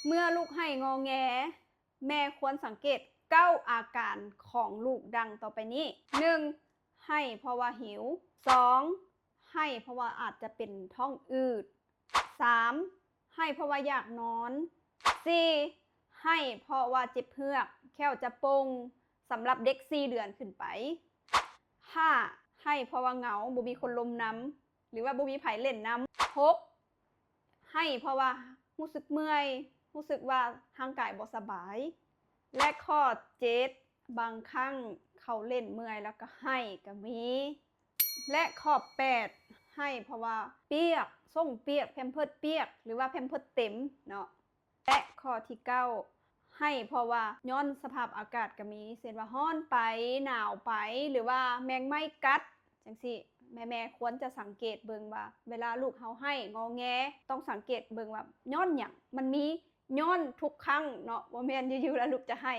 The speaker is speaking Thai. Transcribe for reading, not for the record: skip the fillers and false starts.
เมื่อลูกให้งอแงแม่ควรสังเกต9อาการของลูกดังต่อไปนี้ 1. ให้เพราะว่าหิว 2. ให้เพราะว่าอาจจะเป็นท้องอืด 3. ให้เพราะว่าอยากนอน 4. ให้เพราะว่าเจ็บเพือกแค่วจะปงสำหรับเด็ก4 เดือนขึ้นไป 5. ให้เพราะว่าเหงาบ่มีคนลมน้ำหรือว่าบ่มีไผเล่นน้ำ 6. ให้เพราะว่ารู้สึกเมื่อยรู้สึกว่าร่างกายบ่สบายและข้อ7บางครั้งเขาเล่นเมื่อยแล้วก็ให้ก็มีและข้อ8ให้เพราะว่าเปียกส่งเปียกแพมเพิร์สเปียกหรือว่าแพมเพิร์สเต็มเนาะและข้อที่9ให้เพราะว่าย้อนสภาพอากาศก็มีเช่นว่าร้อนไปหนาวไปหรือว่าแมงไหม้กัดจังซี่แม่ควรจะสังเกตเบิ่งว่าเวลาลูกเฮาให้งอแงต้องสังเกตเบิ่งว่าย้อนหยังมันมีย้อนทุกครั้งเนาะบ่แม่นอยู่ๆแล้วลูกจะให้